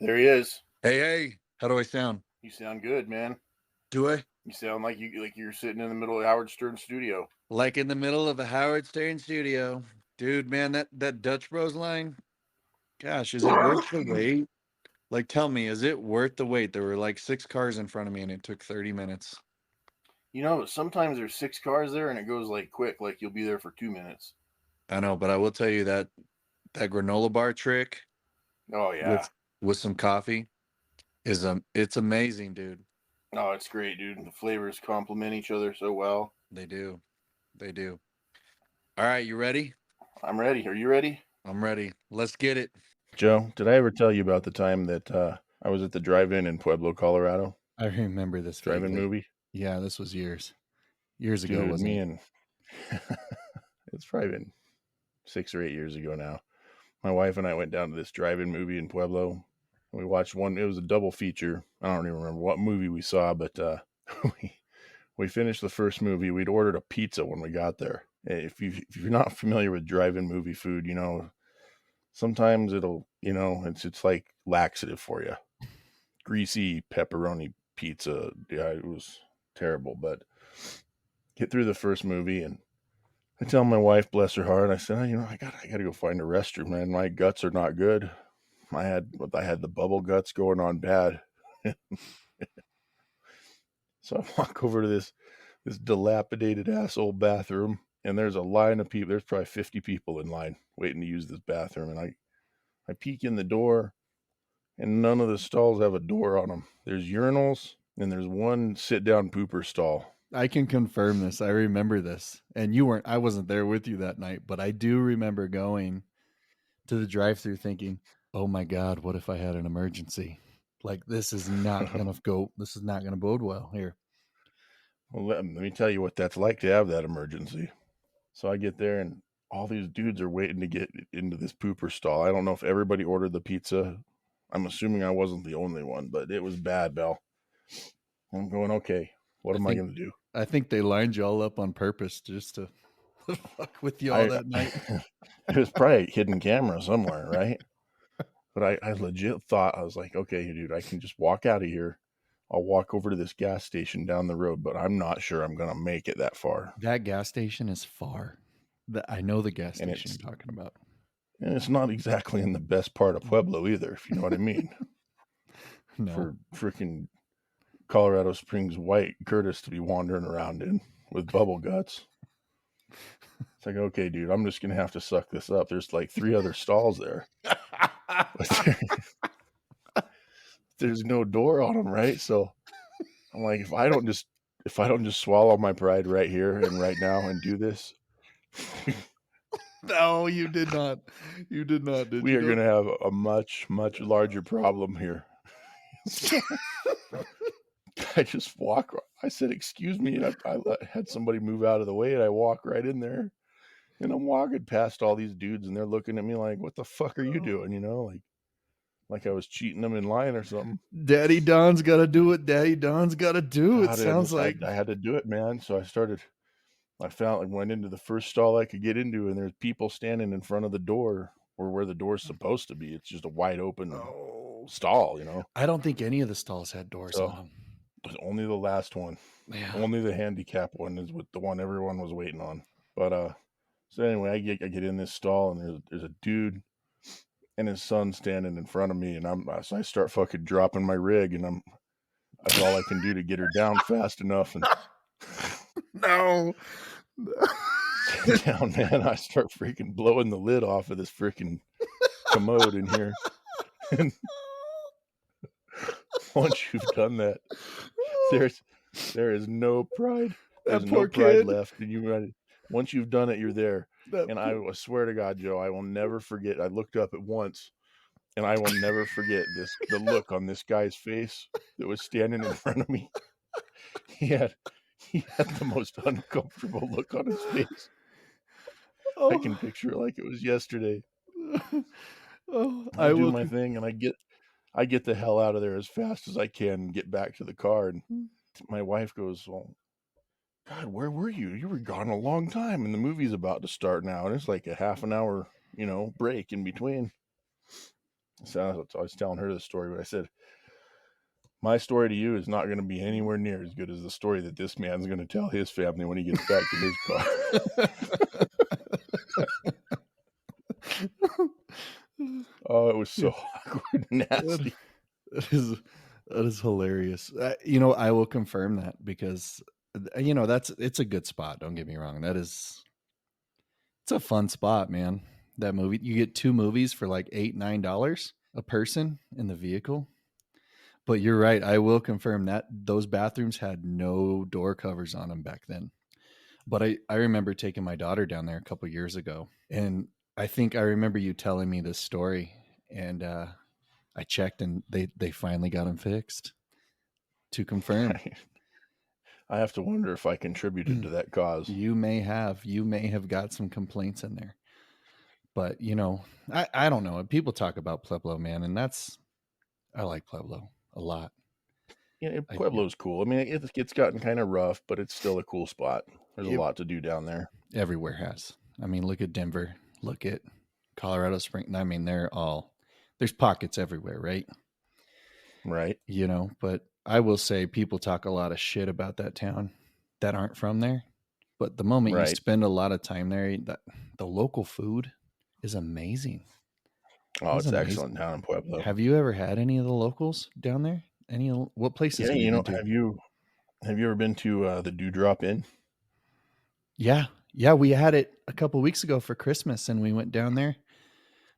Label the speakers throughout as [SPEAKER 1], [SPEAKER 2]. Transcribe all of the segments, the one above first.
[SPEAKER 1] There he is.
[SPEAKER 2] Hey, how do I sound?
[SPEAKER 1] You sound good, man.
[SPEAKER 2] Do I?
[SPEAKER 1] You sound like you're sitting in the middle of Howard Stern's studio.
[SPEAKER 2] Like in the middle of a Howard Stern studio. Dude, man, that Dutch Bros line, gosh, is it worth the wait? Like, tell me, is it worth the wait? There were like 6 cars in front of me and it took 30 minutes.
[SPEAKER 1] Sometimes there's 6 cars there and it goes like quick, like you'll be there for 2 minutes.
[SPEAKER 2] I know, but I will tell you that granola bar trick
[SPEAKER 1] Oh yeah.
[SPEAKER 2] with with some coffee is it's amazing, dude.
[SPEAKER 1] Oh, it's great, dude. The flavors complement each other so well.
[SPEAKER 2] They do. They do. All right, you ready?
[SPEAKER 1] I'm ready. Are you ready?
[SPEAKER 2] I'm ready. Let's get it.
[SPEAKER 1] Joe, did I ever tell you about the time that I was at the drive-in in Pueblo, Colorado?
[SPEAKER 3] I remember this
[SPEAKER 1] Drive-in
[SPEAKER 3] vaguely.
[SPEAKER 1] movie?
[SPEAKER 3] Yeah, this was years ago,
[SPEAKER 1] Dude,
[SPEAKER 3] wasn't
[SPEAKER 1] me
[SPEAKER 3] it?
[SPEAKER 1] and it's probably been 6 or 8 years ago now. My wife and I went down to this drive-in movie in Pueblo. We watched one. It was a double feature. I don't even remember what movie we saw, but we finished the first movie. We'd ordered a pizza when we got there. If you're not familiar with drive-in movie food, sometimes it's like laxative for you. Greasy pepperoni pizza. Yeah, it was terrible. But get through the first movie and I tell my wife, bless her heart, I said, I gotta go find a restroom, man. My guts are not good. I had the bubble guts going on bad. So I walk over to this dilapidated asshole bathroom, and there's a line of people. There's probably 50 people in line waiting to use this bathroom, and I peek in the door, and none of the stalls have a door on them. There's urinals, and there's one sit down pooper stall.
[SPEAKER 3] I can confirm this. I remember this. And I wasn't there with you that night, but I do remember going to the drive-through thinking, "Oh my god, what if I had an emergency? Like this is not going to bode well here."
[SPEAKER 1] Well, let me tell you what that's like to have that emergency. So I get there, and all these dudes are waiting to get into this pooper stall. I don't know if everybody ordered the pizza. I'm assuming I wasn't the only one, but it was bad, Bell. I'm going, okay, what am I going to do?
[SPEAKER 3] I think they lined you all up on purpose just to fuck with you all
[SPEAKER 1] I
[SPEAKER 3] that night.
[SPEAKER 1] it was probably a hidden camera somewhere, right? But I legit thought, I was like, okay, dude, I can just walk out of here. I'll walk over to this gas station down the road, but I'm not sure I'm going to make it that far.
[SPEAKER 3] That gas station is far. I know the gas
[SPEAKER 1] And
[SPEAKER 3] station you're talking about.
[SPEAKER 1] And it's not exactly in the best part of Pueblo either, if you know what I mean.
[SPEAKER 3] No.
[SPEAKER 1] For freaking Colorado Springs white Curtis to be wandering around in with bubble guts. It's like, okay, dude, I'm just going to have to suck this up. There's like 3 other stalls there. There's no door on them, right? So I'm like, if I don't just swallow my pride right here and right now and do this,
[SPEAKER 3] No, you did not. You did not. Did
[SPEAKER 1] we
[SPEAKER 3] you?
[SPEAKER 1] are going to have a much, much larger problem here. So, I just walk. I said, "Excuse me." I had somebody move out of the way, and I walk right in there, and I'm walking past all these dudes, and they're looking at me like, "What the fuck are you doing?" Like I was cheating them in line or something.
[SPEAKER 3] Daddy Don's got to do what Daddy Don's got to do.
[SPEAKER 1] God,
[SPEAKER 3] It sounds like
[SPEAKER 1] I had to do it, man. So I went into the first stall I could get into, and there's people standing in front of the door or where the door's supposed to be. It's just a wide open stall,
[SPEAKER 3] I don't think any of the stalls had doors on them.
[SPEAKER 1] Only the last one.
[SPEAKER 3] Yeah.
[SPEAKER 1] Only the handicap one is with the one everyone was waiting on. But so anyway, I get in this stall, and there's a dude and his son standing in front of me, and so I start fucking dropping my rig, and that's all I can do to get her down fast enough. And
[SPEAKER 3] No.
[SPEAKER 1] sit down, man. I start freaking blowing the lid off of this freaking commode in here. And once you've done that, there is no pride. There's no pride left. And once you've done it, you're there. I swear to God, Joe, I will never forget. I looked up at once, and I will never forget the look on this guy's face that was standing in front of me. He had the most uncomfortable look on his face. I can picture it like it was yesterday. I do my thing, and I get the hell out of there as fast as I can and get back to the car. And my wife goes, "Well, God, where were you? You were gone a long time, and the movie's about to start now, and it's like a half an hour, break in between." So I was telling her the story, but I said, my story to you is not going to be anywhere near as good as the story that this man's going to tell his family when he gets back to his car. Oh, it was so awkward and nasty.
[SPEAKER 3] That is hilarious. I will confirm that because it's a good spot. Don't get me wrong. It's a fun spot, man. That movie, you get 2 movies for like $8-9 a person in the vehicle. But you're right. I will confirm that those bathrooms had no door covers on them back then. But I remember taking my daughter down there a couple years ago, and I think I remember you telling me this story, and I checked, and they finally got them fixed. To confirm,
[SPEAKER 1] I have to wonder if I contributed to that cause.
[SPEAKER 3] you may have got some complaints in there, but I don't know. People talk about Pueblo, man, and I like Pueblo a lot.
[SPEAKER 1] Yeah, Pueblo's cool. I mean, it's gotten kind of rough, but it's still a cool spot. There's a lot to do down there.
[SPEAKER 3] Everywhere has. I mean, look at Denver. Look at Colorado Springs. I mean, there's pockets everywhere, right?
[SPEAKER 1] Right.
[SPEAKER 3] But I will say people talk a lot of shit about that town that aren't from there. But the moment you spend a lot of time there, the local food is amazing.
[SPEAKER 1] Oh, it's excellent down in Pueblo.
[SPEAKER 3] Have you ever had any of the locals down there? What places have you been to?
[SPEAKER 1] Have you ever been to the Dewdrop Inn?
[SPEAKER 3] Yeah. Yeah, we had it a couple weeks ago for Christmas, and we went down there.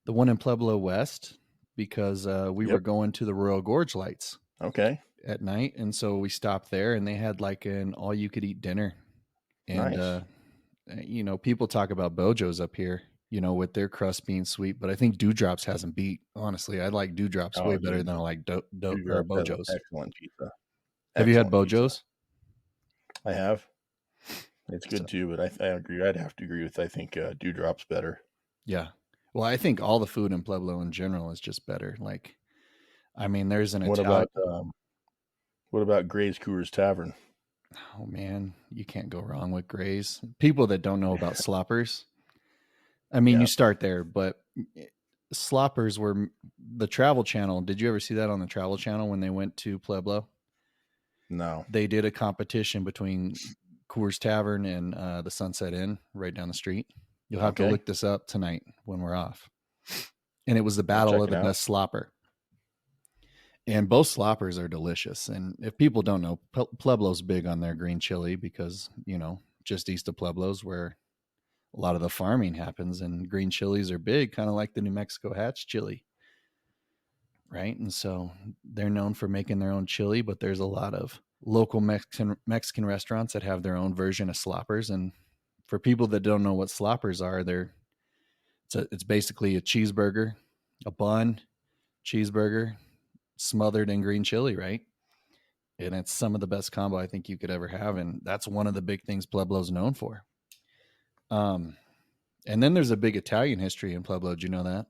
[SPEAKER 3] The one in Pueblo West, because we were going to the Royal Gorge lights.
[SPEAKER 1] Okay.
[SPEAKER 3] At night, and so we stopped there, and they had like an all-you-could-eat dinner. And
[SPEAKER 1] nice.
[SPEAKER 3] People talk about Bojo's up here, with their crust being sweet, but I think Dewdrops hasn't beat. Honestly, I like Dewdrops way better than I like Bojo's.
[SPEAKER 1] Excellent pizza.
[SPEAKER 3] Have you had Bojo's?
[SPEAKER 1] I have. It's good too, but I agree. I'd have to agree with. I think Dewdrop's better.
[SPEAKER 3] Yeah. Well, I think all the food in Pueblo in general is just better. Like, I mean, there's an Italian.
[SPEAKER 1] What about Gray's Coors Tavern?
[SPEAKER 3] Oh man, you can't go wrong with Gray's. People that don't know about sloppers, I mean, you start there, but sloppers were the Travel Channel. Did you ever see that on the Travel Channel when they went to Pueblo?
[SPEAKER 1] No.
[SPEAKER 3] They did a competition between Coors Tavern and the Sunset Inn right down the street. You'll have to look this up tonight when we're off. And it was the battle of the best slopper. And both sloppers are delicious. And if people don't know, Pueblo's big on their green chili because, just east of Pueblo's where a lot of the farming happens, and green chilies are big, kind of like the New Mexico Hatch chili. Right. And so they're known for making their own chili, but there's a lot of local Mexican restaurants that have their own version of sloppers. And for people that don't know what sloppers are, it's basically a cheeseburger, a bun, cheeseburger, smothered in green chili, right? And it's some of the best combo I think you could ever have, and that's one of the big things Pueblo's known for. And then there's a big Italian history in Pueblo. Do you know that?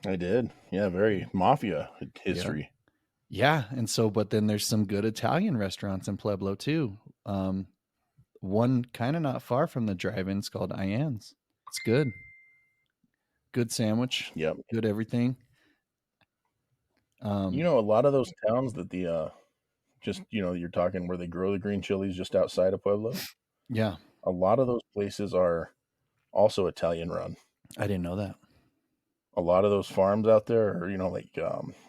[SPEAKER 1] I did. Yeah, very mafia history.
[SPEAKER 3] Yeah, and so, but then there's some good Italian restaurants in Pueblo too. One kind of not far from the drive-in's called Ian's. It's good. Good sandwich.
[SPEAKER 1] Yep.
[SPEAKER 3] Good everything.
[SPEAKER 1] A lot of those towns that you're talking where they grow the green chilies just outside of Pueblo.
[SPEAKER 3] Yeah.
[SPEAKER 1] A lot of those places are also Italian run.
[SPEAKER 3] I didn't know that.
[SPEAKER 1] A lot of those farms out there are,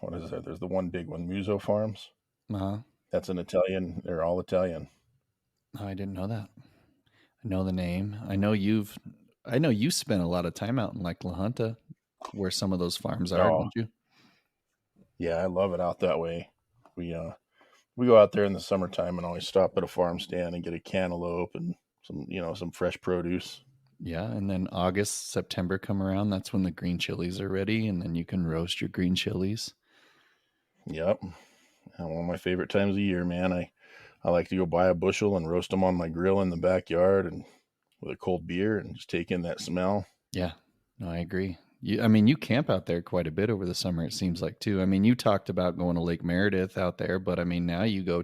[SPEAKER 1] what is it? There's the one big one, Muso Farms.
[SPEAKER 3] Uh-huh.
[SPEAKER 1] That's an Italian. They're all Italian.
[SPEAKER 3] Oh, I didn't know that. I know the name. I know you spent a lot of time out in like La Junta where some of those farms are, don't you?
[SPEAKER 1] Yeah, I love it out that way. We go out there in the summertime and always stop at a farm stand and get a cantaloupe and some fresh produce.
[SPEAKER 3] Yeah, and then August, September come around, that's when the green chilies are ready, and then you can roast your green chilies.
[SPEAKER 1] Yep. One of my favorite times of year, man. I like to go buy a bushel and roast them on my grill in the backyard and with a cold beer and just take in that smell.
[SPEAKER 3] Yeah, no, I agree. You camp out there quite a bit over the summer, it seems like, too. I mean, you talked about going to Lake Meredith out there, but I mean, now you're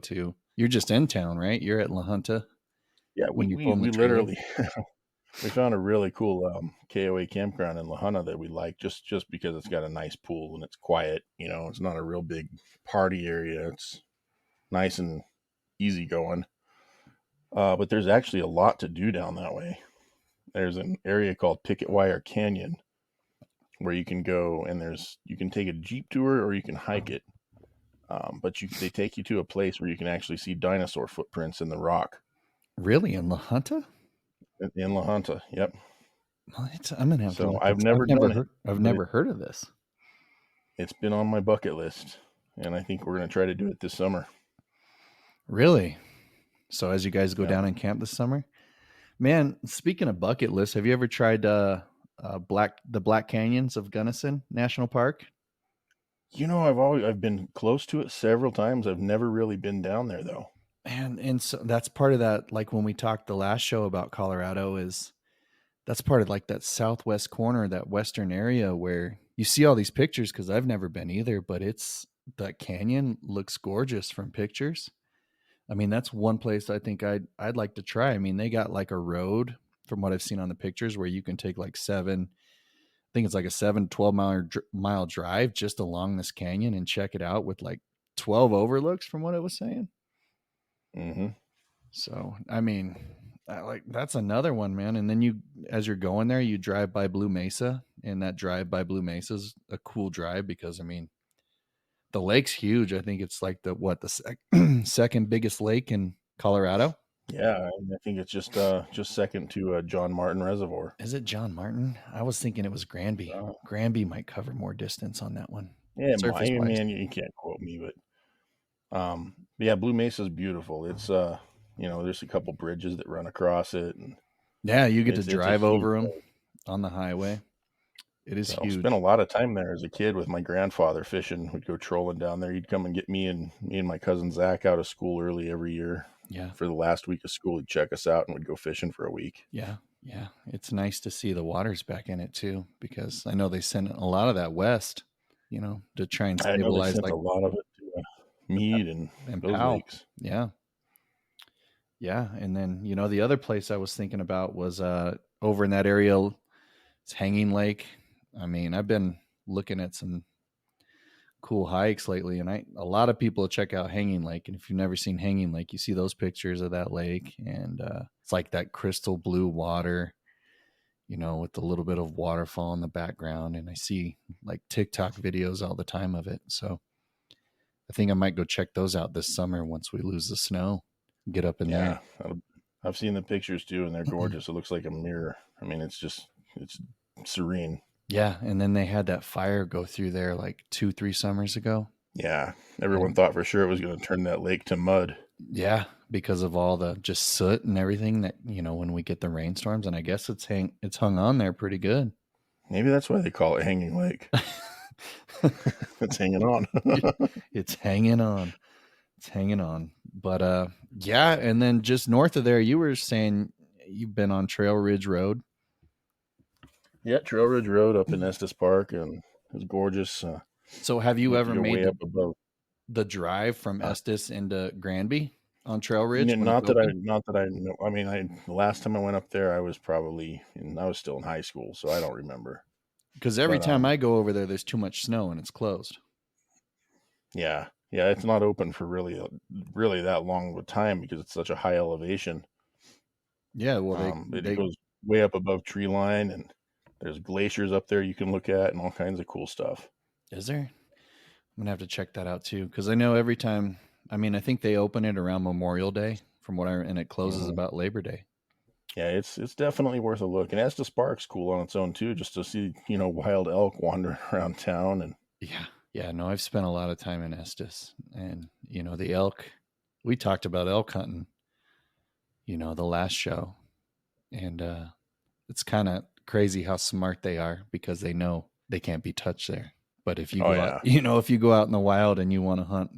[SPEAKER 3] just in town, right? You're at La Junta.
[SPEAKER 1] Yeah, we literally We found a really cool KOA campground in La Junta that we like just because it's got a nice pool and it's quiet. It's not a real big party area. It's nice and easy going. But there's actually a lot to do down that way. There's an area called Picket Wire Canyon where you can go, and you can take a jeep tour or you can hike it. But they take you to a place where you can actually see dinosaur footprints in the rock
[SPEAKER 3] Really, in La Junta?
[SPEAKER 1] in La Junta. Yep.
[SPEAKER 3] I'm gonna have to
[SPEAKER 1] So
[SPEAKER 3] look
[SPEAKER 1] I've
[SPEAKER 3] this.
[SPEAKER 1] never done it,
[SPEAKER 3] I've
[SPEAKER 1] but
[SPEAKER 3] never heard of this.
[SPEAKER 1] it's been on my bucket list, and I think we're going to try to do it this summer.
[SPEAKER 3] Really? So as you guys go
[SPEAKER 1] Yeah.
[SPEAKER 3] down and camp this summer, man. Speaking of bucket lists, have you ever tried the Black Canyons of Gunnison National Park?
[SPEAKER 1] I've been close to it several times. I've never really been down there though.
[SPEAKER 3] And so that's part of that. Like when we talked the last show about Colorado, is that's part of like that southwest corner, that western area where you see all these pictures. Because I've never been either, but it's that canyon looks gorgeous from pictures. I mean, that's one place I think I'd like to try. I mean, they got like a road from what I've seen on the pictures where you can take like I think it's like a 7 12 mile drive just along this canyon and check it out with like 12 overlooks from what it was saying.
[SPEAKER 1] Mm-hmm.
[SPEAKER 3] So, I mean, like that's another one, man. And then as you're going there, you drive by Blue Mesa, and that drive by Blue Mesa is a cool drive because I mean, the lake's huge. I think it's like the second biggest lake in Colorado.
[SPEAKER 1] Yeah, I think it's just second to John Martin Reservoir.
[SPEAKER 3] Is it John Martin? I was thinking it was Granby.
[SPEAKER 1] Uh,
[SPEAKER 3] Granby might cover more distance on that one,
[SPEAKER 1] yeah,
[SPEAKER 3] surface wise.
[SPEAKER 1] man, you can't quote me, but yeah, Blue Mesa is beautiful. It's there's a couple bridges that run across it, and
[SPEAKER 3] Yeah, you get to
[SPEAKER 1] it's a
[SPEAKER 3] drive
[SPEAKER 1] huge
[SPEAKER 3] over them
[SPEAKER 1] lake.
[SPEAKER 3] on the highway. It is
[SPEAKER 1] So
[SPEAKER 3] huge.
[SPEAKER 1] spent a lot of time there as a kid with my grandfather fishing. We'd go trolling down there. He'd come and get me and my cousin Zach out of school early every year.
[SPEAKER 3] Yeah.
[SPEAKER 1] For the last week of school, he'd check us out and we'd go fishing for a week.
[SPEAKER 3] Yeah. Yeah. It's nice to see the waters back in it too, because I know they sent a lot of that west, to try and
[SPEAKER 1] I know they
[SPEAKER 3] stabilize
[SPEAKER 1] sent
[SPEAKER 3] like
[SPEAKER 1] a lot of it to Mead and those
[SPEAKER 3] Powell.
[SPEAKER 1] lakes.
[SPEAKER 3] Yeah. Yeah. And then, the other place I was thinking about was over in that area. It's Hanging Lake. I mean, I've been looking at some cool hikes lately, and a lot of people check out Hanging Lake. And if you've never seen Hanging Lake, you see those pictures of that lake, and it's like that crystal blue water, with a little bit of waterfall in the background. And I see like TikTok videos all the time of it. So I think I might go check those out this summer once we lose the snow. Get up in
[SPEAKER 1] Yeah,
[SPEAKER 3] there.
[SPEAKER 1] I've seen the pictures too, and they're gorgeous. It looks like a mirror. I mean, it's serene.
[SPEAKER 3] Yeah, and then they had that fire go through there like 2 3 summers ago.
[SPEAKER 1] Yeah, everyone
[SPEAKER 3] And
[SPEAKER 1] thought for sure it was going to turn that lake to mud.
[SPEAKER 3] yeah, because of all the just soot and everything that when we get the rainstorms, and I guess it's hung on there pretty good.
[SPEAKER 1] Maybe that's why they call it Hanging Lake. It's hanging on.
[SPEAKER 3] It's hanging on. It's hanging on. But yeah, and then just north of there, you were saying you've been on Trail Ridge Road.
[SPEAKER 1] Yeah, Trail Ridge Road up in Estes Park, and it's gorgeous.
[SPEAKER 3] So have you ever
[SPEAKER 1] Go
[SPEAKER 3] made
[SPEAKER 1] way up above.
[SPEAKER 3] the drive from
[SPEAKER 1] Uh,
[SPEAKER 3] Estes into Granby on Trail Ridge when it's
[SPEAKER 1] not that I,
[SPEAKER 3] open?
[SPEAKER 1] not that I know. I mean, the last time I went up there, I was still in high school, so I don't remember.
[SPEAKER 3] Because every
[SPEAKER 1] But
[SPEAKER 3] time I go over there, there's too much snow and it's closed.
[SPEAKER 1] yeah, it's not open for really that long of a time because it's such a high elevation.
[SPEAKER 3] Yeah, well,
[SPEAKER 1] It goes way up above tree line, and there's glaciers up there you can look at, and all kinds of cool stuff.
[SPEAKER 3] is there? I'm gonna have to check that out too, because I know every time. I mean, I think they open it around Memorial Day, and it closes
[SPEAKER 1] Mhm.
[SPEAKER 3] about Labor Day.
[SPEAKER 1] Yeah, it's definitely worth a look. And Estes Park's cool on its own too, just to see wild elk wandering around town. And
[SPEAKER 3] Yeah, yeah. No, I've spent a lot of time in Estes, and the elk. We talked about elk hunting, the last show, and it's kind of crazy how smart they are because they know they can't be touched there. But if you
[SPEAKER 1] oh
[SPEAKER 3] go out,
[SPEAKER 1] yeah,
[SPEAKER 3] if you go out in the wild and you want to hunt,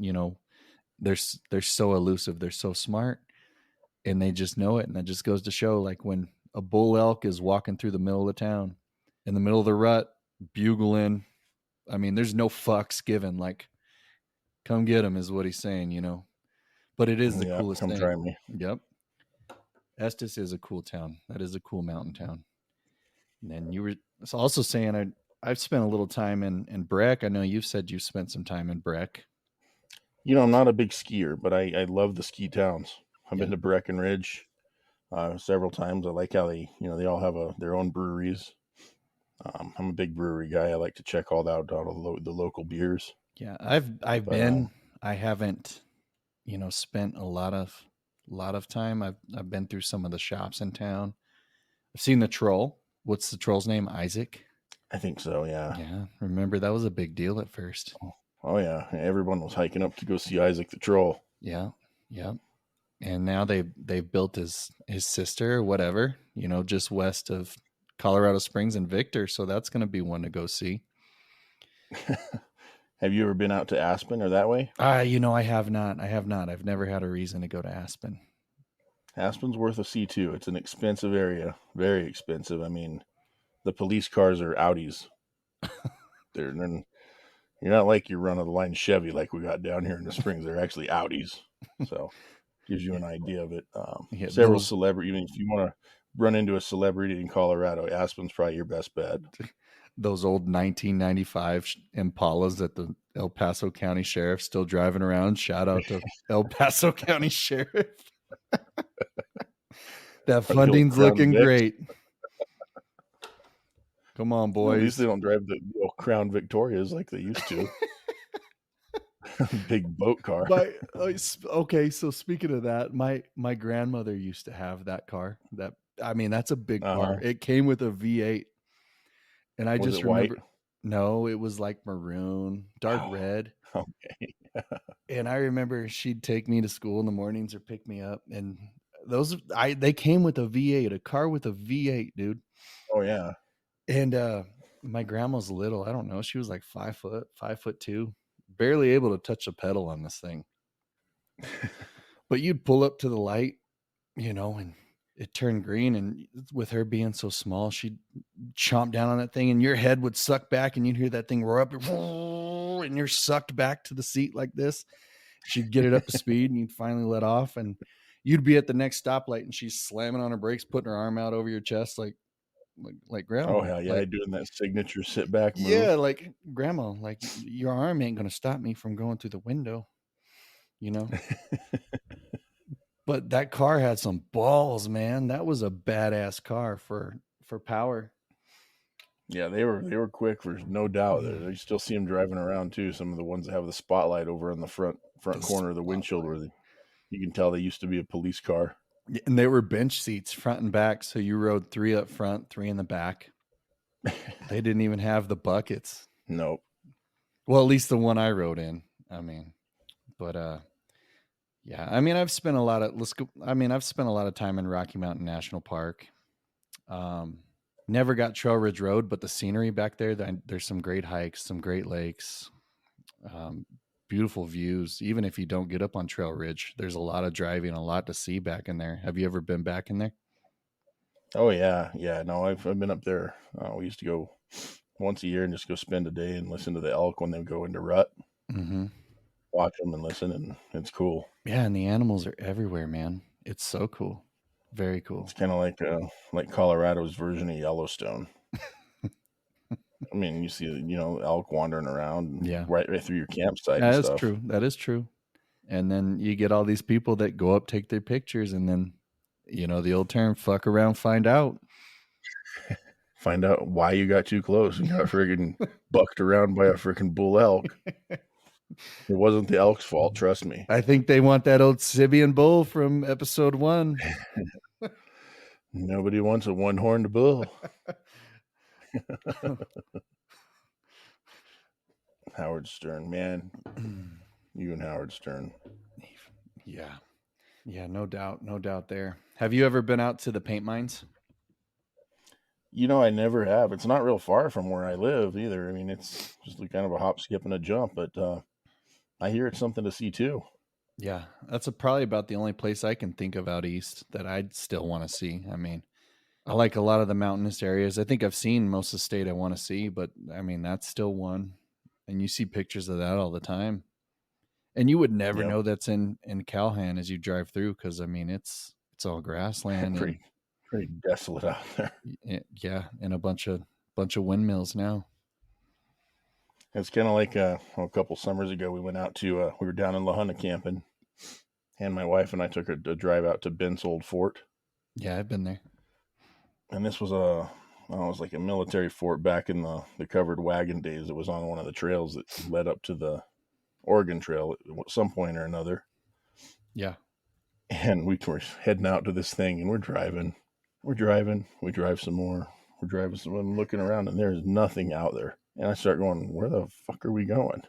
[SPEAKER 3] they're so elusive, they're so smart, and they just know it. And that just goes to show, like when a bull elk is walking through the middle of the town, in the middle of the rut, bugling. I mean, there's no fucks given. Like, come get him is what he's saying, But it is the
[SPEAKER 1] yeah,
[SPEAKER 3] coolest
[SPEAKER 1] come
[SPEAKER 3] thing.
[SPEAKER 1] try me.
[SPEAKER 3] Yep. Estes is a cool town. That is a cool mountain town. And then you were also saying I've spent a little time in Breck. I know you've said you've spent some time in Breck.
[SPEAKER 1] I'm not a big skier, but I love the ski towns. I've
[SPEAKER 3] Yeah.
[SPEAKER 1] been to Breckenridge several times. I like how they all have their own breweries. I'm a big brewery guy. I like to check all out all the local beers.
[SPEAKER 3] Yeah, I've
[SPEAKER 1] But
[SPEAKER 3] been. I haven't, spent a lot of time. I've been through some of the shops in town. I've seen the troll. What's the troll's name? Isaac.
[SPEAKER 1] I think so. Yeah.
[SPEAKER 3] Yeah, remember that was a big deal at first.
[SPEAKER 1] Oh yeah. Everyone was hiking up to go see Isaac the Troll.
[SPEAKER 3] Yeah, yeah. And now they've built his sister or whatever, just west of Colorado Springs and Victor. So that's going to be one to go see.
[SPEAKER 1] Have you ever been out to Aspen or that way?
[SPEAKER 3] I have not. I have not. I've never had a reason to go to Aspen.
[SPEAKER 1] Aspen's worth a see too. It's an expensive area, very expensive. I mean, the police cars are Audis. They're you're not like your run of the line Chevy like we got down here in the Springs. They're actually Audis. So gives you an idea of it.
[SPEAKER 3] Yeah,
[SPEAKER 1] Several celebrities. Even if you want to run into a celebrity in Colorado, Aspen's probably your best bet.
[SPEAKER 3] Those old 1995 Impalas at the El Paso County Sheriff still driving around. Shout out to El Paso County Sheriff. That funding's looking great. Come on, boys.
[SPEAKER 1] At least they don't drive the old Crown Victorias like they used to. Big boat car.
[SPEAKER 3] Okay, so speaking of that, my grandmother used to have that car. That's a big car. It came with a V8. And I just remember,
[SPEAKER 1] white?
[SPEAKER 3] No, it was like maroon, dark red.
[SPEAKER 1] Okay.
[SPEAKER 3] And I remember she'd take me to school in the mornings or pick me up. And they came with a V8, a car with a V8, dude.
[SPEAKER 1] Oh yeah.
[SPEAKER 3] And my grandma's little. I don't know. She was like 5'2", barely able to touch the pedal on this thing. But you'd pull up to the light, and it turned green, and with her being so small, she'd chomp down on that thing and your head would suck back and you'd hear that thing roar up and you're sucked back to the seat like this. She'd get it up to speed and you'd finally let off, and you'd be at the next stoplight and she's slamming on her brakes, putting her arm out over your chest like grandma.
[SPEAKER 1] Oh hell yeah, like, doing that signature sit back move.
[SPEAKER 3] Yeah, like grandma, like your arm ain't gonna stop me from going through the window, But that car had some balls, man. That was a badass car for power.
[SPEAKER 1] Yeah, they were quick for no doubt. You still see them driving around too. Some of the ones that have the spotlight over in the front corner of the windshield, where you can tell they used to be a police car.
[SPEAKER 3] And they were bench seats front and back, so you rode 3 up front, 3 in the back. They didn't even have the buckets.
[SPEAKER 1] Nope.
[SPEAKER 3] Well, at least the one I rode in. Yeah, I've spent a lot of time in Rocky Mountain National Park. Never got Trail Ridge Road, but the scenery back there's some great hikes, some great lakes, beautiful views. Even if you don't get up on Trail Ridge, there's a lot of driving, a lot to see back in there. Have you ever been back in there?
[SPEAKER 1] Oh yeah. No, I've been up there. We used to go once a year and just go spend a day and listen to the elk when they go into rut.
[SPEAKER 3] Mm-hmm.
[SPEAKER 1] Watch them and listen, and it's cool.
[SPEAKER 3] Yeah, and the animals are everywhere, man. It's so cool. Very cool.
[SPEAKER 1] It's kind of like Colorado's version of Yellowstone. I mean, you see, elk wandering around, right through your campsite.
[SPEAKER 3] That is true. That is true. And then you get all these people that go up, take their pictures, and then, the old term, fuck around, find out.
[SPEAKER 1] Find out why you got too close and got friggin' bucked around by a freaking bull elk. It wasn't the elk's fault, trust me.
[SPEAKER 3] I think they want that old Sibian bull from episode 1.
[SPEAKER 1] Nobody wants a one-horned bull. Howard Stern, man. You and Howard Stern.
[SPEAKER 3] Yeah. Yeah, no doubt there. Have you ever been out to the paint mines?
[SPEAKER 1] I never have. It's not real far from where I live either. I mean, it's just kind of a hop, skip, and a jump, but I hear it's something to see too.
[SPEAKER 3] Yeah, that's probably about the only place I can think of out east that I'd still want to see. I like a lot of the mountainous areas. I think I've seen most of the state I want to see, but that's still one. And you see pictures of that all the time. And you would never know that's in Calhan as you drive through, because it's It's all grassland and
[SPEAKER 1] pretty desolate out there.
[SPEAKER 3] yeah, and a bunch of windmills now.
[SPEAKER 1] It's kind of like a couple summers ago, we went out to we were down in La Junta camping, and my wife and I took a drive out to Bent's old fort.
[SPEAKER 3] Yeah, I've been there.
[SPEAKER 1] And this was it was like a military fort back in the covered wagon days. It was on one of the trails that led up to the Oregon Trail at some point or another.
[SPEAKER 3] Yeah.
[SPEAKER 1] And we were heading out to this thing, and we're driving. We drive some more. We're driving some. I'm looking around, and there's nothing out there. And I start going, where the fuck are we going?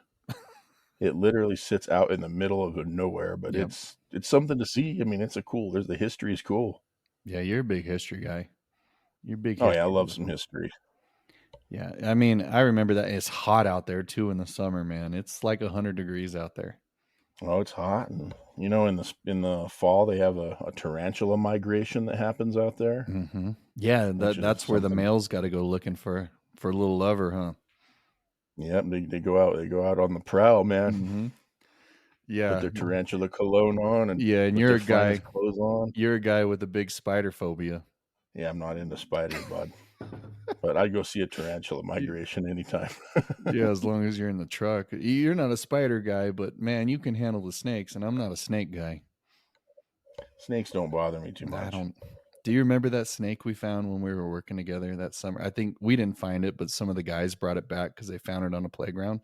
[SPEAKER 1] It literally sits out in the middle of nowhere, but
[SPEAKER 3] Yep.
[SPEAKER 1] it's something to see. I mean, the history is cool.
[SPEAKER 3] Yeah, you're a big history guy. You're a big
[SPEAKER 1] Oh
[SPEAKER 3] history
[SPEAKER 1] yeah, I love
[SPEAKER 3] buff.
[SPEAKER 1] some history.
[SPEAKER 3] Yeah, I mean, I remember that it's hot out there too in the summer, man. It's like 100 degrees out there.
[SPEAKER 1] Oh, it's hot, and you know, in the fall they have a tarantula migration that happens out there.
[SPEAKER 3] Mm-hmm. Yeah, that's where the males got to go looking for a little lover, huh?
[SPEAKER 1] Yep, they go out on the prowl, man.
[SPEAKER 3] Mm-hmm. Yeah,
[SPEAKER 1] put their tarantula cologne on, and
[SPEAKER 3] yeah, and
[SPEAKER 1] put
[SPEAKER 3] you're
[SPEAKER 1] their
[SPEAKER 3] a guy.
[SPEAKER 1] finest clothes on.
[SPEAKER 3] You're a guy with a big spider phobia.
[SPEAKER 1] Yeah, I'm not into spiders, bud. But I'd go see a tarantula migration anytime.
[SPEAKER 3] Yeah, as long as you're in the truck. You're not a spider guy, but man, you can handle the snakes, and I'm not a snake guy.
[SPEAKER 1] Snakes don't bother me too much.
[SPEAKER 3] I don't. Do you remember that snake we found when we were working together that summer? I think we didn't find it, but some of the guys brought it back because they found it on a playground.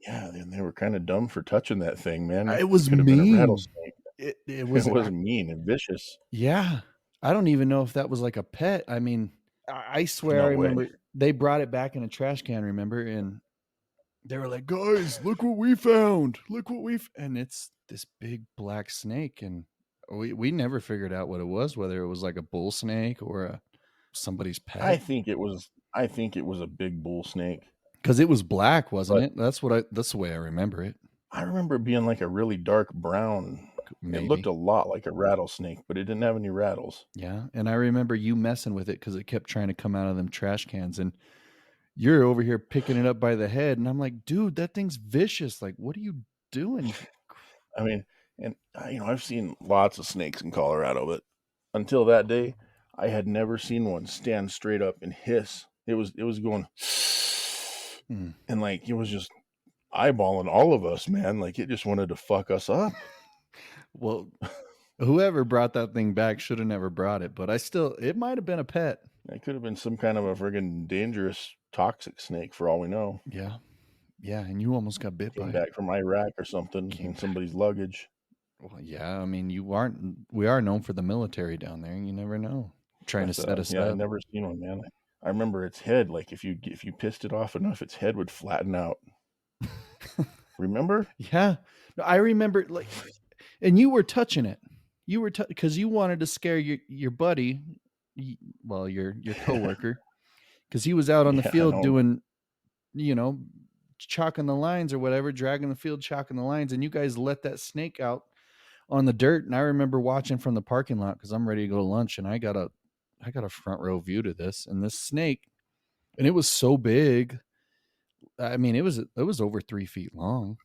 [SPEAKER 1] Yeah, and they were kind of dumb for touching that thing, man.
[SPEAKER 3] It was
[SPEAKER 1] could have
[SPEAKER 3] mean.
[SPEAKER 1] been a rattlesnake.
[SPEAKER 3] It was
[SPEAKER 1] mean and vicious.
[SPEAKER 3] Yeah. I don't even know if that was like a pet. I mean, I swear
[SPEAKER 1] No
[SPEAKER 3] I remember
[SPEAKER 1] way.
[SPEAKER 3] they brought it back in a trash can, remember? And they were like, guys, look what we found. Look what and it's this big black snake. And we never figured out what it was, whether it was like a bull snake or somebody's pet.
[SPEAKER 1] I think it was a big bull snake.
[SPEAKER 3] Because it was black, wasn't it? That's the way I remember it.
[SPEAKER 1] I remember it being like a really dark brown. Maybe. It looked a lot like a rattlesnake, but it didn't have any rattles.
[SPEAKER 3] Yeah, and I remember you messing with it because it kept trying to come out of them trash cans, and you're over here picking it up by the head, and I'm like, dude, that thing's vicious. Like, what are you doing?
[SPEAKER 1] I mean, and I've seen lots of snakes in Colorado, but until that day, I had never seen one stand straight up and hiss. It was going, and like it was just eyeballing all of us, man. Like it just wanted to fuck us up.
[SPEAKER 3] Well, whoever brought that thing back should have never brought it, but it might have been a pet.
[SPEAKER 1] It could have been some kind of a friggin' dangerous, toxic snake for all we know.
[SPEAKER 3] Yeah. Yeah, and you almost got bit by it.
[SPEAKER 1] Came back from Iraq or something in somebody's luggage.
[SPEAKER 3] Well, yeah, I mean, we are known for the military down there. You never know. Trying to set us up.
[SPEAKER 1] I've never seen one, man. I remember its head, like if you pissed it off enough, its head would flatten out. Remember?
[SPEAKER 3] Yeah. I remember, like, and you were touching it. You were because you wanted to scare your buddy, your coworker, because he was out on the field doing, chalking the lines or whatever, dragging the field, chalking the lines, and you guys let that snake out on the dirt. And I remember watching from the parking lot because I'm ready to go to lunch, and I got a front row view to this, and this snake, and it was so big. I mean, it was over 3 feet long.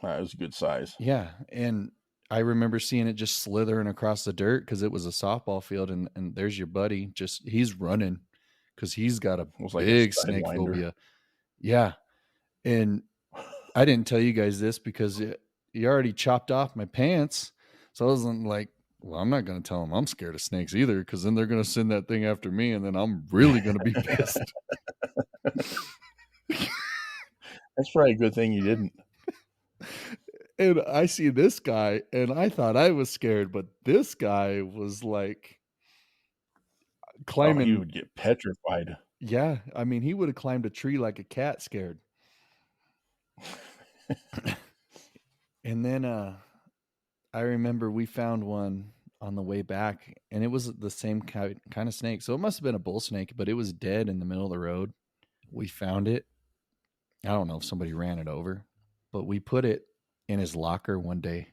[SPEAKER 1] It was a good size.
[SPEAKER 3] Yeah, and I remember seeing it just slithering across the dirt because it was a softball field, and there's your buddy. He's running because he's got a big snake phobia. Yeah, and I didn't tell you guys this because you already chopped off my pants, so I wasn't like, well, I'm not going to tell them I'm scared of snakes either because then they're going to send that thing after me, and then I'm really going to be pissed.
[SPEAKER 1] That's probably a good thing you didn't.
[SPEAKER 3] And I see this guy, and I thought I was scared, but this guy was like climbing.
[SPEAKER 1] He would get petrified.
[SPEAKER 3] Yeah, I mean, he would have climbed a tree like a cat scared. And then I remember we found one on the way back, and it was the same kind of snake. So it must have been a bull snake, but it was dead in the middle of the road. We found it. I don't know if somebody ran it over, but we put it in his locker one day,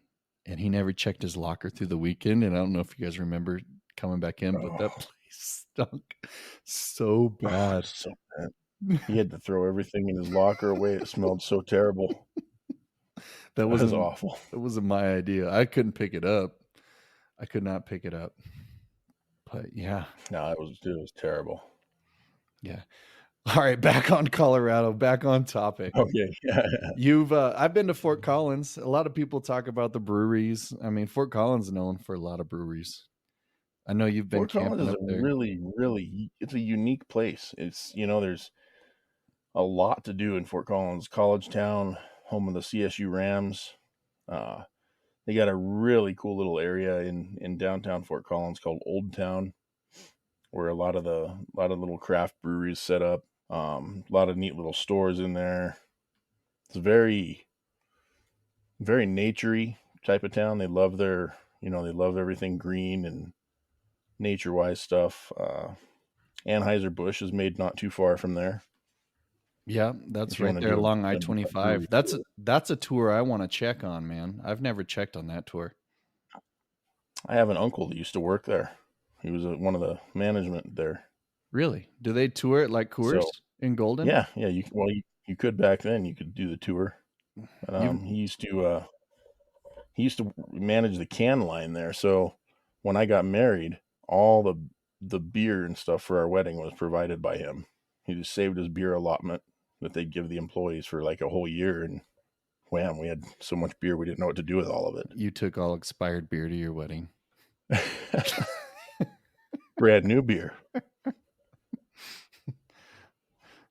[SPEAKER 3] and he never checked his locker through the weekend. And I don't know if you guys remember coming back in, but that place stunk so bad.
[SPEAKER 1] So bad. He had to throw everything in his locker away. It smelled so terrible.
[SPEAKER 3] That was
[SPEAKER 1] awful.
[SPEAKER 3] It wasn't my idea. I couldn't pick it up. I could not pick it up. But yeah.
[SPEAKER 1] No, it was terrible.
[SPEAKER 3] Yeah. All right, back on Colorado, back on topic.
[SPEAKER 1] Okay.
[SPEAKER 3] I've been to Fort Collins. A lot of people talk about the breweries. I mean, Fort Collins is known for a lot of breweries. I know you've been
[SPEAKER 1] Fort Collins
[SPEAKER 3] camping
[SPEAKER 1] is
[SPEAKER 3] up
[SPEAKER 1] a
[SPEAKER 3] there.
[SPEAKER 1] really it's a unique place. It's there's a lot to do in Fort Collins, college town, home of the CSU Rams. Uh, they got a really cool little area in downtown Fort Collins called Old Town, where a lot of little craft breweries set up. A lot of neat little stores in there. It's very very naturey type of town. They love they love everything green and nature wise stuff. Anheuser Busch is made not too far from there.
[SPEAKER 3] Yeah, that's
[SPEAKER 1] If you
[SPEAKER 3] right
[SPEAKER 1] want to
[SPEAKER 3] there
[SPEAKER 1] do
[SPEAKER 3] along
[SPEAKER 1] a brewery
[SPEAKER 3] I-25.
[SPEAKER 1] tour.
[SPEAKER 3] That's a tour I want to check on, man. I've never checked on that tour.
[SPEAKER 1] I have an uncle that used to work there. He was one of the management there.
[SPEAKER 3] Really? Do they tour it like Coors
[SPEAKER 1] So
[SPEAKER 3] in Golden?
[SPEAKER 1] yeah, you could back then. You could do the tour. But
[SPEAKER 3] You
[SPEAKER 1] he used to manage the can line there. So when I got married, all the beer and stuff for our wedding was provided by him. He just saved his beer allotment that they'd give the employees for like a whole year, and wham, we had so much beer we didn't know what to do with all of
[SPEAKER 3] you took all expired beer to your wedding.
[SPEAKER 1] it. Brand new beer.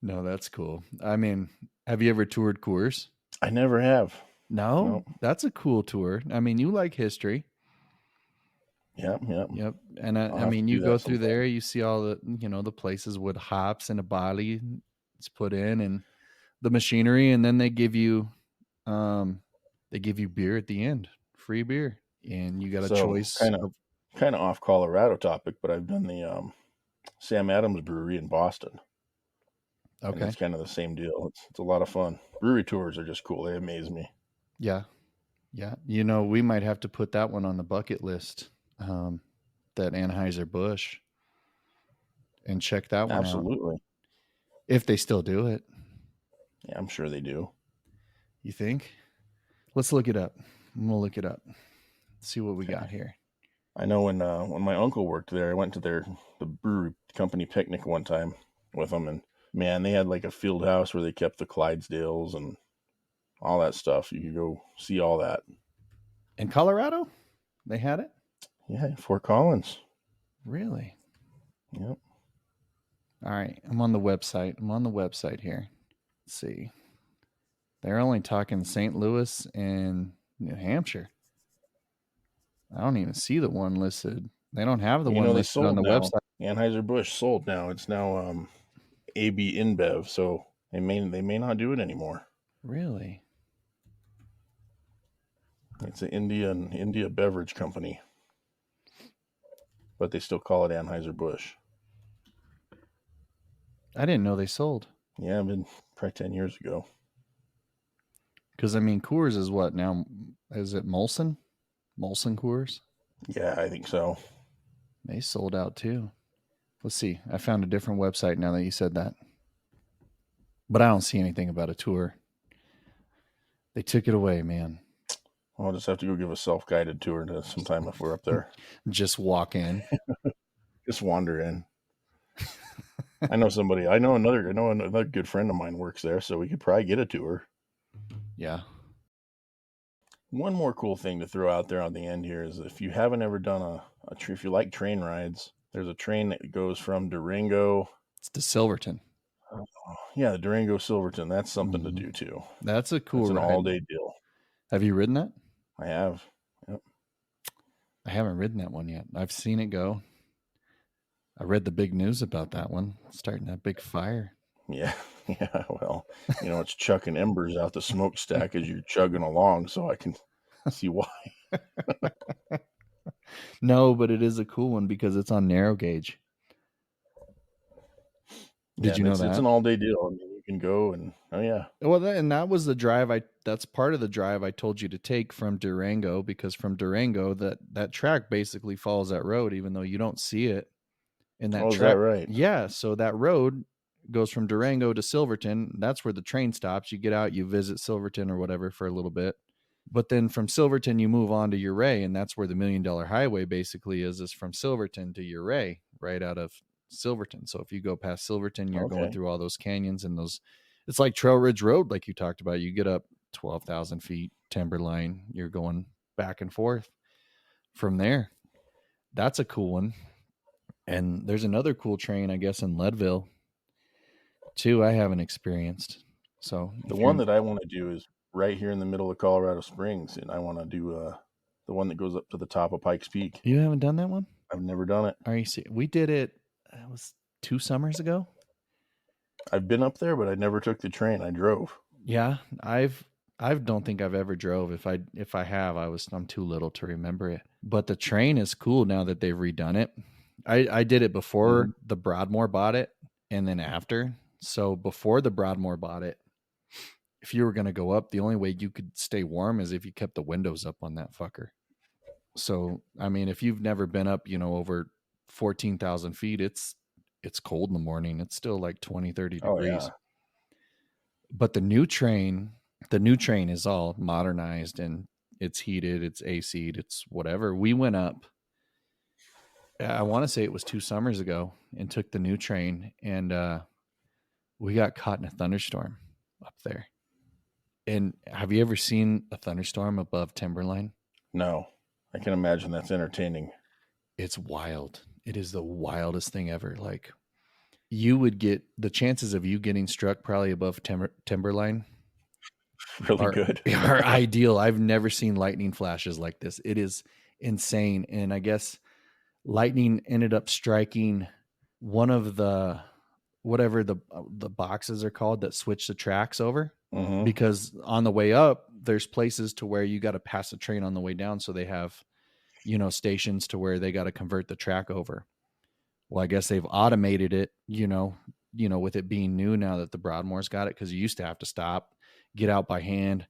[SPEAKER 3] No, that's cool. I mean, have you ever toured Coors?
[SPEAKER 1] I never have.
[SPEAKER 3] No,
[SPEAKER 1] Nope.
[SPEAKER 3] that's a cool tour. I mean, you like history.
[SPEAKER 1] Yep.
[SPEAKER 3] Yep. And
[SPEAKER 1] I'll
[SPEAKER 3] I
[SPEAKER 1] have to
[SPEAKER 3] mean, you
[SPEAKER 1] do
[SPEAKER 3] go
[SPEAKER 1] that
[SPEAKER 3] through
[SPEAKER 1] sometime.
[SPEAKER 3] there, you see all the, the places with hops and a barley it's put in and the machinery, and then um, they give you beer at the end, free beer. And you got a
[SPEAKER 1] So
[SPEAKER 3] choice of,
[SPEAKER 1] kind of off Colorado topic, but I've done the Sam Adams Brewery in Boston, and
[SPEAKER 3] okay.
[SPEAKER 1] it's kind of the same deal. It's a lot of fun. Brewery tours are just cool. They amaze me.
[SPEAKER 3] Yeah. Yeah. We might have to put that one on the bucket list. That Anheuser-Busch, and check that one out
[SPEAKER 1] Absolutely.
[SPEAKER 3] if they still do it.
[SPEAKER 1] Yeah, I'm sure they do.
[SPEAKER 3] You think? Let's look it up. I'm gonna look it up. See what we
[SPEAKER 1] Okay.
[SPEAKER 3] got here.
[SPEAKER 1] I know when my uncle worked there, I went to the brewery company picnic one time with them, and man, they had like a field house where they kept the Clydesdales and all that stuff. You could go see all that.
[SPEAKER 3] In Colorado, they had it.
[SPEAKER 1] Yeah, Fort Collins.
[SPEAKER 3] Really?
[SPEAKER 1] Yep.
[SPEAKER 3] All right. I'm on the website here. Let's see. They're only talking St. Louis and New Hampshire. I don't even see the one listed. They don't have the one
[SPEAKER 1] They
[SPEAKER 3] listed on
[SPEAKER 1] sold
[SPEAKER 3] the
[SPEAKER 1] now.
[SPEAKER 3] website.
[SPEAKER 1] Anheuser-Busch sold now. It's now AB InBev, so they may not do it anymore.
[SPEAKER 3] Really?
[SPEAKER 1] It's an India beverage company, but they still call it Anheuser-Busch.
[SPEAKER 3] I didn't know they sold.
[SPEAKER 1] Yeah, been probably 10 years ago.
[SPEAKER 3] Because I mean, Coors is what now? Is it Molson? Molson Coors?
[SPEAKER 1] Yeah, I think so.
[SPEAKER 3] They sold out too. Let's see. I found a different website now that you said that. But I don't see anything about a tour. They took it away, man.
[SPEAKER 1] I'll just have to go give a self-guided tour to sometime if we're up there.
[SPEAKER 3] Just walk in.
[SPEAKER 1] Just wander in. I know somebody. I know another good friend of mine works there, so we could probably get a tour.
[SPEAKER 3] Yeah.
[SPEAKER 1] One more cool thing to throw out there on the end here is if you haven't ever done if you like train rides, there's a train that goes from Durango.
[SPEAKER 3] It's to Silverton.
[SPEAKER 1] Yeah, the Durango Silverton. That's something to
[SPEAKER 3] Mhm.
[SPEAKER 1] do too.
[SPEAKER 3] That's a cool
[SPEAKER 1] It's an
[SPEAKER 3] ride.
[SPEAKER 1] all-day deal.
[SPEAKER 3] Have you ridden that?
[SPEAKER 1] I have. Yep.
[SPEAKER 3] I haven't ridden that one yet. I've seen it go. I read the big news about that one, starting that big fire.
[SPEAKER 1] Yeah. Yeah. Well, it's chucking embers out the smokestack as you're chugging along, so I can see why.
[SPEAKER 3] No, but it is a cool one because it's on narrow gauge.
[SPEAKER 1] Yeah,
[SPEAKER 3] Did you know
[SPEAKER 1] it's
[SPEAKER 3] that?
[SPEAKER 1] an all-day deal. I mean, you can go and
[SPEAKER 3] Well, and that was the drive. That's part of the drive I told you to take from Durango, because from Durango, that track basically follows that road, even though you don't see it in that
[SPEAKER 1] Oh, is that
[SPEAKER 3] track.
[SPEAKER 1] right?
[SPEAKER 3] Yeah, so that road goes from Durango to Silverton. That's where the train stops. You get out, you visit Silverton or whatever for a little bit, But then from Silverton, you move on to Ouray, and that's where the $1 Million Highway basically is from Silverton to Ouray, right out of Silverton. So if you go past Silverton, you're going
[SPEAKER 1] Okay.
[SPEAKER 3] through all those canyons and those. It's like Trail Ridge Road, like you talked about. You get up 12,000 feet, timberline. You're going back and forth from there. That's a cool one. And there's another cool train, I guess, in Leadville too. I haven't experienced. So
[SPEAKER 1] The
[SPEAKER 3] if
[SPEAKER 1] one
[SPEAKER 3] you're,
[SPEAKER 1] that I want to do is right here in the middle of Colorado Springs, and I want to do the one that goes up to the top of Pikes Peak.
[SPEAKER 3] you haven't done that one?
[SPEAKER 1] I've never done it.
[SPEAKER 3] Are you serious? We did it. It was 2 summers ago.
[SPEAKER 1] I've been up there, but I never took the train. I drove.
[SPEAKER 3] Yeah, I don't think I've ever drove. If I have, I'm too little to remember it. But the train is cool now that they've redone it. I did it before the Broadmoor bought it, and then after. So before the Broadmoor bought it, if you were going to go up, the only way you could stay warm is if you kept the windows up on that fucker. So I mean, if you've never been up, over 14,000 feet, it's cold in the morning. It's still like 20, 30
[SPEAKER 1] Oh
[SPEAKER 3] degrees.
[SPEAKER 1] yeah.
[SPEAKER 3] But the new train is all modernized and it's heated, it's AC'd, it's whatever. We went up, I want to say it was 2 summers ago, and took the new train, and we got caught in a thunderstorm up there. And have you ever seen a thunderstorm above timberline?
[SPEAKER 1] No, I can imagine that's entertaining.
[SPEAKER 3] It's wild. It is the wildest thing ever. Like, you would get the chances of you getting struck probably above timberline
[SPEAKER 1] Really good.
[SPEAKER 3] are ideal. I've never seen lightning flashes like this. It is insane. And I guess lightning ended up striking one of the whatever the boxes are called that switch the tracks over, because on the way up there's places to where you got to pass the train on the way down, so they have stations to where they got to convert the track over. Well, I guess they've automated it, with it being new now that the Broadmoor's got it, because you used to have to stop, get out by hand,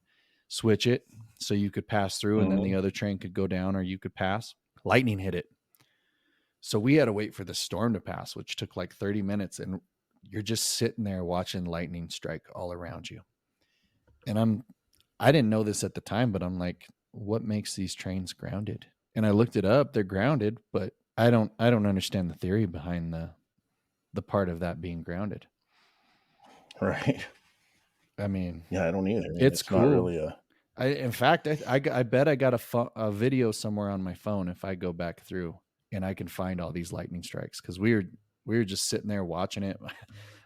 [SPEAKER 3] switch it so you could pass through, and then the other train could go down or you could pass. Lightning hit it. So we had to wait for the storm to pass, which took like 30 minutes. And you're just sitting there watching lightning strike all around you. And I didn't know this at the time, but I'm like, what makes these trains grounded? And I looked it up. They're grounded, but I don't understand the theory behind the part of that being grounded.
[SPEAKER 1] Right.
[SPEAKER 3] I mean,
[SPEAKER 1] yeah, I don't either.
[SPEAKER 3] It's cool.
[SPEAKER 1] Not really
[SPEAKER 3] in fact, I bet I got a video somewhere on my phone if I go back through and I can find all these lightning strikes, because we were just sitting there watching it.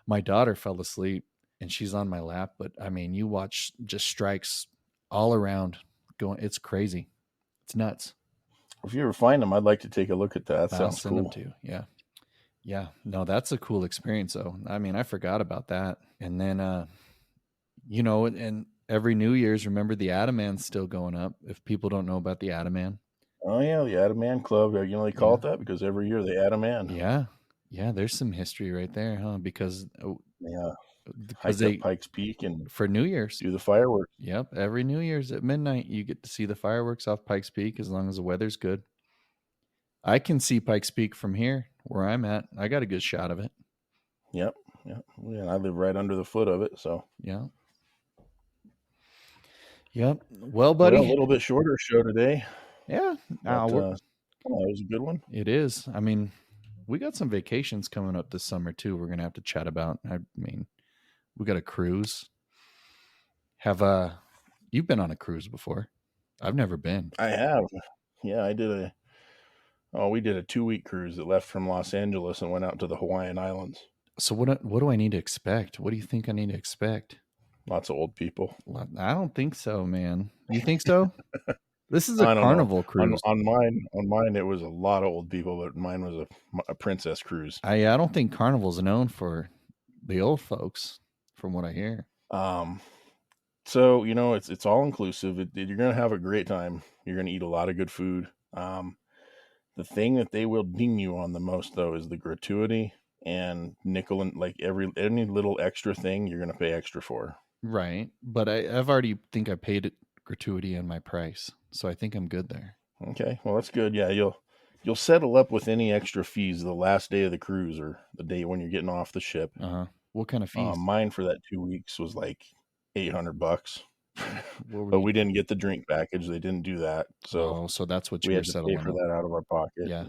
[SPEAKER 3] My daughter fell asleep and she's on my lap, but I mean, you watch just strikes all around going. It's crazy. It's nuts.
[SPEAKER 1] If you ever find them, I'd like to take a look at that. That
[SPEAKER 3] I'll
[SPEAKER 1] sounds
[SPEAKER 3] send
[SPEAKER 1] cool.
[SPEAKER 3] them to you. Yeah. Yeah. No, that's a cool experience though. I mean, I forgot about that. And then, and every New Year's, remember the Ataman's still going up. If people don't know about the Ataman.
[SPEAKER 1] Oh yeah, the Ataman Club. They call it that because every year they add a man.
[SPEAKER 3] Yeah. Yeah. There's some history right there, huh? Because
[SPEAKER 1] hike up Pikes Peak and
[SPEAKER 3] for New Year's
[SPEAKER 1] do the fireworks.
[SPEAKER 3] Yep. Every New Year's at midnight, you get to see the fireworks off Pikes Peak as long as the weather's good. I can see Pikes Peak from here where I'm at. I got a good shot of it.
[SPEAKER 1] Yep. Yeah. I live right under the foot of it. So
[SPEAKER 3] yeah. Yep. Well, buddy,
[SPEAKER 1] a little bit shorter show today.
[SPEAKER 3] Yeah.
[SPEAKER 1] That was a good one.
[SPEAKER 3] It is. I mean, we got some vacations coming up this summer too. We're going to have to chat about. I mean, we got a cruise. You've been on a cruise before? I've never been.
[SPEAKER 1] I have. Yeah, I did we did a 2-week cruise that left from Los Angeles and went out to the Hawaiian Islands.
[SPEAKER 3] So what do I need to expect? What do you think I need to expect?
[SPEAKER 1] Lots of old people.
[SPEAKER 3] I don't think so, man. You think so? This is a Carnival cruise.
[SPEAKER 1] On mine, it was a lot of old people, but mine was a princess cruise.
[SPEAKER 3] I don't think Carnival's known for the old folks, from what I hear.
[SPEAKER 1] So it's all inclusive. You're gonna have a great time. You're gonna eat a lot of good food. The thing that they will ding you on the most though is the gratuity and nickel, and like any little extra thing you're gonna pay extra for.
[SPEAKER 3] Right, but I've already think I paid gratuity in my price, so I think I'm good there.
[SPEAKER 1] Okay, well that's good. Yeah, you'll settle up with any extra fees the last day of the cruise or the day when you're getting off the ship.
[SPEAKER 3] What kind of fees?
[SPEAKER 1] Mine for that 2 weeks was like $800.
[SPEAKER 3] What were
[SPEAKER 1] But
[SPEAKER 3] you
[SPEAKER 1] we
[SPEAKER 3] doing?
[SPEAKER 1] didn't get the drink package. They didn't do that. So
[SPEAKER 3] So that's what
[SPEAKER 1] we
[SPEAKER 3] you were
[SPEAKER 1] had to pay
[SPEAKER 3] settling
[SPEAKER 1] for
[SPEAKER 3] on.
[SPEAKER 1] that out of our pocket.
[SPEAKER 3] Yeah.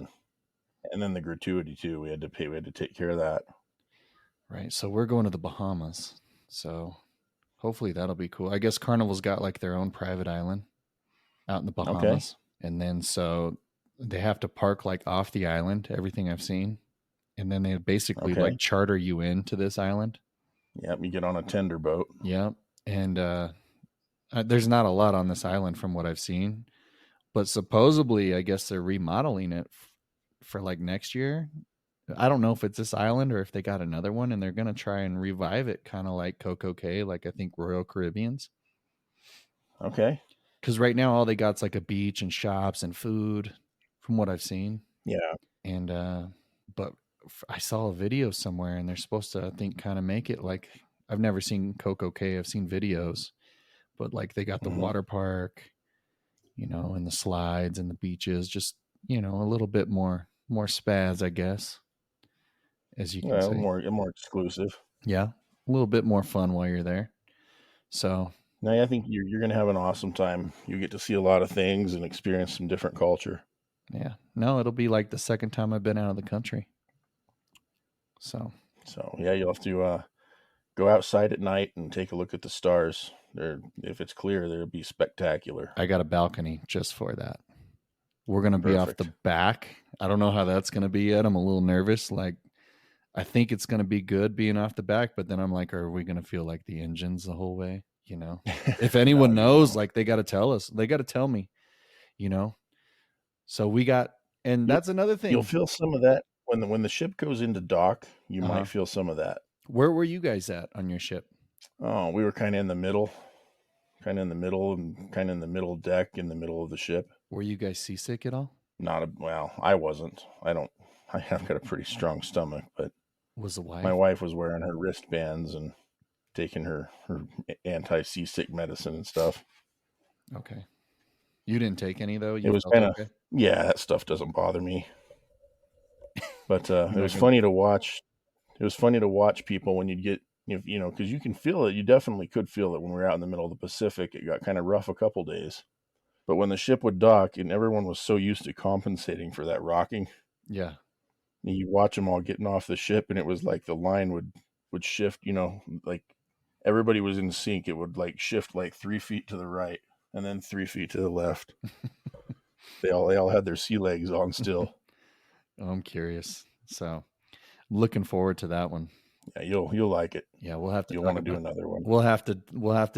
[SPEAKER 1] And then the gratuity too. We had to pay. We had to take care of that.
[SPEAKER 3] Right. So we're going to the Bahamas. So hopefully that'll be cool. I guess Carnival's got like their own private island out in the Bahamas. And then so they have to park like off the island, everything I've seen. And then they basically like charter you into this island.
[SPEAKER 1] Yep. You get on a tender boat.
[SPEAKER 3] Yep. And there's not a lot on this island from what I've seen. But supposedly, I guess they're remodeling it for like next year. I don't know if it's this island or if they got another one, and they're gonna try and revive it, kind of like Coco Cay, like I think Royal Caribbean's.
[SPEAKER 1] Okay.
[SPEAKER 3] Because right now all they got's like a beach and shops and food, from what I've seen.
[SPEAKER 1] Yeah.
[SPEAKER 3] And but I saw a video somewhere, and they're supposed to, I think, kind of make it like, I've never seen Coco Cay. I've seen videos, but like they got the water park, and the slides and the beaches, just a little bit more spaz, I guess, as you can say.
[SPEAKER 1] More exclusive.
[SPEAKER 3] Yeah, a little bit more fun while you're there. So
[SPEAKER 1] no, I think you're going to have an awesome time. You get to see a lot of things and experience some different culture.
[SPEAKER 3] Yeah, no, it'll be like the second time I've been out of the country. So
[SPEAKER 1] yeah, you'll have to go outside at night and take a look at the stars. If it's clear, they'll be spectacular.
[SPEAKER 3] I got a balcony just for that. We're going to be off the back. I don't know how that's going to be yet. I'm a little nervous. Like, I think it's going to be good being off the back, but then I'm like, are we going to feel like the engines the whole way? If anyone knows, like, they got to tell us. They got to tell me, So we got, and that's another thing.
[SPEAKER 1] You'll feel some of that when the ship goes into dock. You might feel some of that.
[SPEAKER 3] Where were you guys at on your ship?
[SPEAKER 1] Oh, we were kind of in the middle, and kind of in the middle deck, in the middle of the ship.
[SPEAKER 3] Were you guys seasick at all?
[SPEAKER 1] Well, I wasn't. I have got a pretty strong stomach, but
[SPEAKER 3] was the wife?
[SPEAKER 1] My wife was wearing her wristbands and taking her anti-seasick medicine and stuff.
[SPEAKER 3] Okay. You didn't take any though?
[SPEAKER 1] It was kind of, yeah, that stuff doesn't bother me. But it was funny to watch. It was funny to watch people when you'd get, because you can feel it. You definitely could feel it when we were out in the middle of the Pacific. It got kind of rough a couple days. But when the ship would dock, and everyone was so used to compensating for that rocking.
[SPEAKER 3] Yeah.
[SPEAKER 1] And you watch them all getting off the ship, and it was like the line would shift, like everybody was in sync. It would like shift like 3 feet to the right and then 3 feet to the left. They all had their sea legs on still.
[SPEAKER 3] I'm curious. So I'm looking forward to that one.
[SPEAKER 1] Yeah, you'll like it.
[SPEAKER 3] Yeah, we'll have to.
[SPEAKER 1] You'll want to do another one.
[SPEAKER 3] We'll have to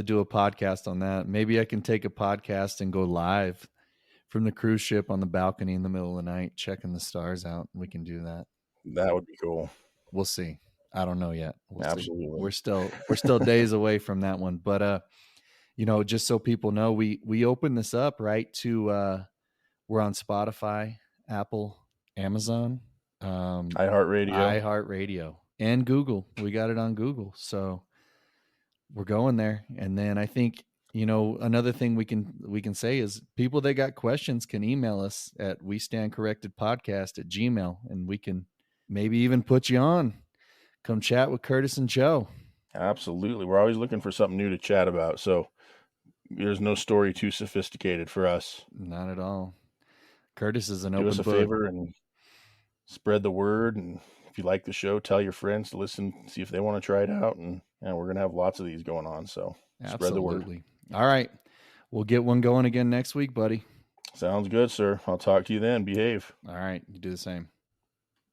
[SPEAKER 3] do a podcast on that. Maybe I can take a podcast and go live from the cruise ship on the balcony in the middle of the night, checking the stars out. We can do that.
[SPEAKER 1] That would be cool.
[SPEAKER 3] We'll see. I don't know yet.
[SPEAKER 1] Absolutely.
[SPEAKER 3] We're still days away from that one. But just so people know, we opened this up right to we're on Spotify, Apple, Amazon, iHeartRadio, and Google. We got it on Google. So we're going there. And then I think, another thing we can say is people that got questions can email us at westandcorrectedpodcast@gmail.com, and we can maybe even put you on. Come chat with Curtis and Joe.
[SPEAKER 1] Absolutely. We're always looking for something new to chat about. So there's no story too sophisticated for us.
[SPEAKER 3] Not at all. Curtis is an open book.
[SPEAKER 1] Do us a favor and spread the word. And if you like the show, tell your friends to listen, see if they want to try it out. And we're going to have lots of these going on. So spread the word.
[SPEAKER 3] All right. We'll get one going again next week, buddy.
[SPEAKER 1] Sounds good, sir. I'll talk to you then. Behave.
[SPEAKER 3] All right. You do the same.